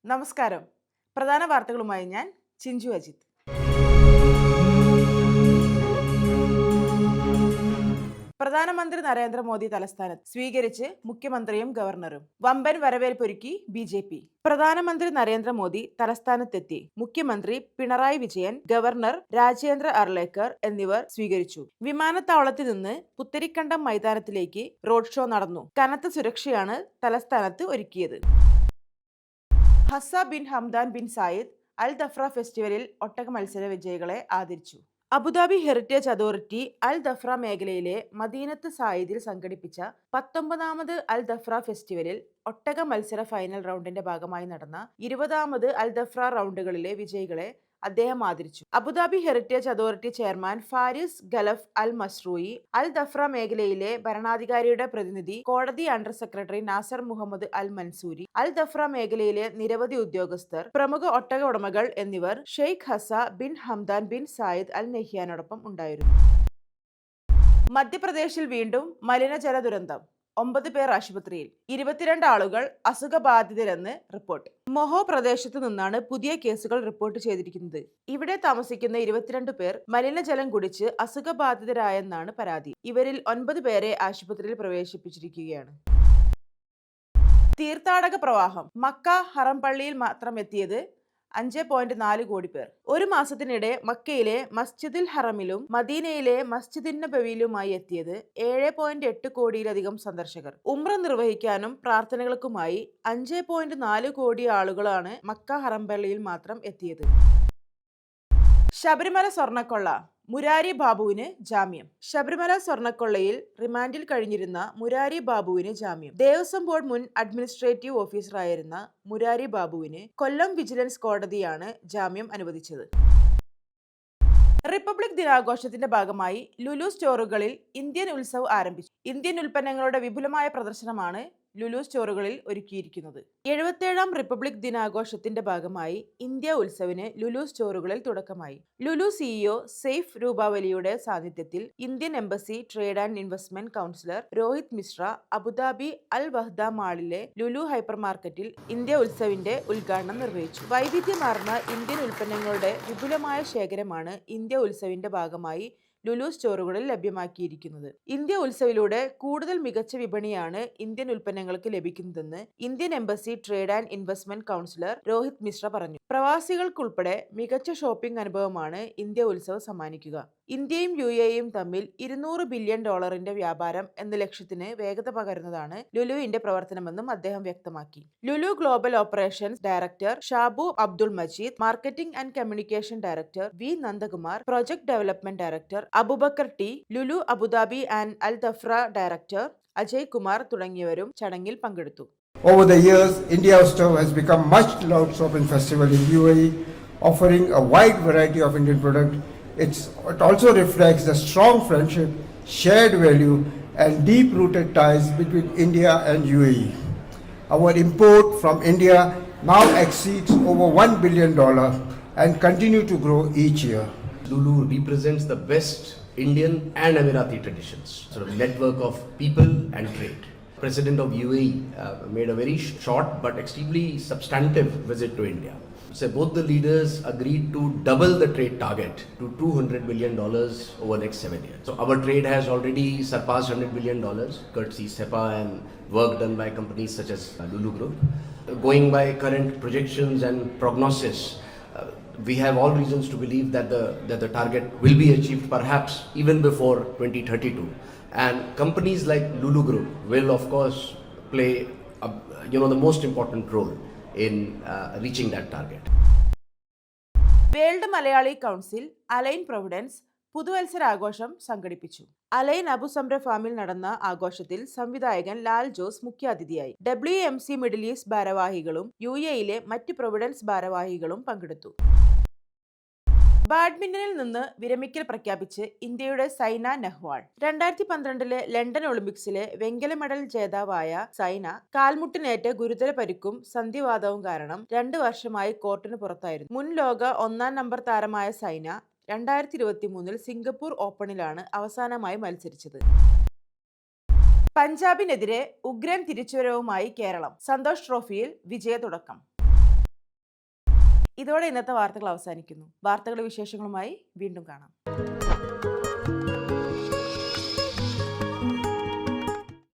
നമസ്കാരം. പ്രധാന വാർത്തകളുമായി ഞാൻ ചിഞ്ചു അജിത്. പ്രധാനമന്ത്രി നരേന്ദ്രമോദി തലസ്ഥാനത്ത് സ്വീകരിച്ച് മുഖ്യമന്ത്രിയും ഗവർണറും. വമ്പൻ വരവേൽപ്പൊരുക്കി BJP. പ്രധാനമന്ത്രി നരേന്ദ്രമോദി തലസ്ഥാനത്തെത്തി മുഖ്യമന്ത്രി പിണറായി വിജയൻ, ഗവർണർ രാജേന്ദ്ര അർലേക്കർ എന്നിവർ സ്വീകരിച്ചു. വിമാനത്താവളത്തിൽ നിന്ന് പുത്തരിക്കണ്ടം മൈതാനത്തിലേക്ക് റോഡ് ഷോ നടന്നു. കനത്ത സുരക്ഷയാണ് തലസ്ഥാനത്ത് ഒരുക്കിയത്. Hazza bin Hamdan bin Zayed Al Dhafra ഫെസ്റ്റിവലിൽ ഒട്ടക മത്സര വിജയികളെ ആദരിച്ചു. അബുദാബി ഹെറിറ്റേജ് അതോറിറ്റി അൽ ദഫ്ര മേഖലയിലെ മദീനത്ത് സായിദിൽ സംഘടിപ്പിച്ച 19ാമത് അൽ ദഫ്ര ഫെസ്റ്റിവലിൽ ഒട്ടക മത്സര ഫൈനൽ റൗണ്ടിന്റെ ഭാഗമായി നടന്ന 20ാമത് അൽ ദഫ്ര റൗണ്ടുകളിലെ വിജയികളെ അദ്ദേഹം ആദരിച്ചു. Abu Dhabi heritage authority chairman Faris Khalaf Al Mazrouei, Al Dhafra മേഖലയിലെ ഭരണാധികാരിയുടെ പ്രതിനിധി, കോടതി under secretary Nasser Mohammed Al Mansouri, Al Dhafra മേഖലയിലെ നിരവധി ഉദ്യോഗസ്ഥർ, പ്രമുഖ ഒട്ടക ഉടമകൾ എന്നിവർ Sheikh Hazza bin Hamdan bin Zayed Al നഹ്യാനോടൊപ്പം ഉണ്ടായിരുന്നു. മധ്യപ്രദേശിൽ വീണ്ടും മലിനജല ദുരന്തം. 9 പേർ ആശുപത്രിയിൽ, 22 ആളുകൾ അസുഖബാധിതരെന്ന് റിപ്പോർട്ട്. മൊഹോ പ്രദേശത്തു നിന്നാണ് പുതിയ കേസുകൾ റിപ്പോർട്ട് ചെയ്തിരിക്കുന്നത്. ഇവിടെ താമസിക്കുന്ന 22 പേർ മലിനജലം കുടിച്ച് അസുഖബാധിതരായെന്നാണ് പരാതി. ഇവരിൽ 9 പേരെ ആശുപത്രിയിൽ പ്രവേശിപ്പിച്ചിരിക്കുകയാണ്. തീർത്ഥാടക പ്രവാഹം. മക്ക ഹറം പള്ളിയിൽ മാത്രം എത്തിയത് 5.4 കോടി പേർ. ഒരു മാസത്തിനിടെ മക്കയിലെ മസ്ജിദുൽ ഹറമിലും മദീനയിലെ മസ്ജിദുൻ നബവിയിലുമായി എത്തിയത് 7.8 കോടിയിലധികം സന്ദർശകർ. ഉംറ നിർവഹിക്കാനും പ്രാർത്ഥനകൾക്കുമായി 5.4 കോടി ആളുകളാണ് മക്ക ഹറം പള്ളിയിൽ മാത്രം എത്തിയത്. ശബരിമല സ്വർണ്ണക്കൊള്ള. മുരാരി ബാബുവിന് ജാമ്യം. ശബരിമല സ്വർണ്ണക്കൊള്ളയിൽ റിമാൻഡിൽ കഴിഞ്ഞിരുന്ന മുരാരി ബാബുവിന് ജാമ്യം. ദേവസ്വം ബോർഡ് മുൻ അഡ്മിനിസ്ട്രേറ്റീവ് ഓഫീസറായിരുന്ന മുരാരി ബാബുവിന് കൊല്ലം വിജിലൻസ് കോടതിയാണ് ജാമ്യം അനുവദിച്ചത്. റിപ്പബ്ലിക് ദിനാഘോഷത്തിന്റെ ഭാഗമായി ലുലു സ്റ്റോറുകളിൽ ഇന്ത്യൻ ഉത്സവ് ആരംഭിച്ചു. ഇന്ത്യൻ ഉൽപ്പന്നങ്ങളുടെ വിപുലമായ പ്രദർശനമാണ് ലുലു സ്റ്റോറുകളിൽ ഒരുക്കിയിരിക്കുന്നത്. 77ാം റിപ്പബ്ലിക് ദിനാഘോഷത്തിന്റെ ഭാഗമായി ഇന്ത്യ ഉത്സവിന് ലുലു സ്റ്റോറുകളിൽ തുടക്കമായി. ലുലു CEO സെയ്ഫ് രൂപാവലിയുടെ സാന്നിധ്യത്തിൽ Indian embassy trade and investment counsellor Rohit Mishra Abu Dhabi Al Wahda മാളിലെ ലുലു ഹൈപ്പർ മാർക്കറ്റിൽ ഇന്ത്യ ഉത്സവിന്റെ ഉദ്ഘാടനം നിർവഹിച്ചു. വൈവിധ്യമാർന്ന ഇന്ത്യൻ ഉൽപ്പന്നങ്ങളുടെ വിപുലമായ ശേഖരമാണ് ഇന്ത്യ ഉത്സവിന്റെ ഭാഗമായി ലുലു സ്റ്റോറുകളിൽ ലഭ്യമാക്കിയിരിക്കുന്നത്. ഇന്ത്യ ഉത്സവിലൂടെ കൂടുതൽ മികച്ച വിപണിയാണ് ഇന്ത്യൻ ഉൽപ്പന്നങ്ങൾക്ക് ലഭിക്കുന്നതെന്ന് Indian embassy trade and investment counsellor Rohit Mishra പറഞ്ഞു. പ്രവാസികൾക്കുൾപ്പെടെ മികച്ച ഷോപ്പിംഗ് അനുഭവമാണ് ഇന്ത്യ ഉത്സവ് സമ്മാനിക്കുക. ഇന്ത്യയും UAEയും തമ്മിൽ $200 ബില്യൺ വ്യാപാരം എന്ന ലക്ഷ്യത്തിന് വേഗത പകരുന്നതാണ് ലുലുവിന്റെ പ്രവർത്തനമെന്നും അദ്ദേഹം വ്യക്തമാക്കി. Lulu global operations director Shabu Abdul Majeed, marketing and communication director V Nandakumar, project development director Abubakar T, Lulu Abu Dhabi and Al Dhafra director Ajay Kumar തുടങ്ങിയവരും ചടങ്ങിൽ പങ്കെടുത്തു. Over the years, India Ustav has become much loved shopping festival in UAE, offering a wide variety of Indian products. It also reflects the strong friendship, shared value, and deep-rooted ties between India and UAE. Our import from India now exceeds over $1 billion and continue to grow each year. Lulu represents the best Indian and Emirati traditions, sort of network of people and trade. President of UAE made a very short but extremely substantive visit to India. So both the leaders agreed to double the trade target to $200 billion over the next 7 years. So our trade has already surpassed $100 billion, courtesy SEPA and work done by companies such as Lulu Group. Going by current projections and prognosis, we have all reasons to believe that the target will be achieved perhaps even before 2032. And companies like Lulu Group will of course play the most important role in reaching that target. World Malayali council Al Ain providence പുതുവത്സരാഘോഷം സംഘടിപ്പിച്ചു. Al Ain അബുസംര ഫാമിൽ നടന്ന ആഘോഷത്തിൽ സംവിധായകൻ ലാൽ ജോസ് മുഖ്യാതിഥിയായി. WMC middle east ഭാരവാഹികളും UAEയിലെ മറ്റ് Providence ഭാരവാഹികളും പങ്കെടുത്തു. ബാഡ്മിന്റണിൽ നിന്ന് വിരമിക്കൽ പ്രഖ്യാപിച്ച് ഇന്ത്യയുടെ സൈന നെഹ്വാൾ. 2012 ലണ്ടൻ ഒളിമ്പിക്സിലെ വെങ്കല മെഡൽ ജേതാവായ സൈന കാൽമുട്ടിനേറ്റ ഗുരുതര പരിക്കും സന്ധിവാതവും കാരണം 2 വർഷമായി കോർട്ടിന് പുറത്തായിരുന്നു. മുൻ ലോക 1-ാം നമ്പർ താരമായ സൈന 2023 സിംഗപ്പൂർ ഓപ്പണിലാണ് അവസാനമായി മത്സരിച്ചത്. പഞ്ചാബിനെതിരെ ഉഗ്രൻ തിരിച്ചുവരവുമായി കേരളം. സന്തോഷ് ട്രോഫിയിൽ വിജയ തുടക്കം. ഇതോടെ ഇന്നത്തെ വാർത്തകൾ അവസാനിക്കുന്നു. വാർത്തകളുടെ വിശേഷങ്ങളുമായി വീണ്ടും കാണാം.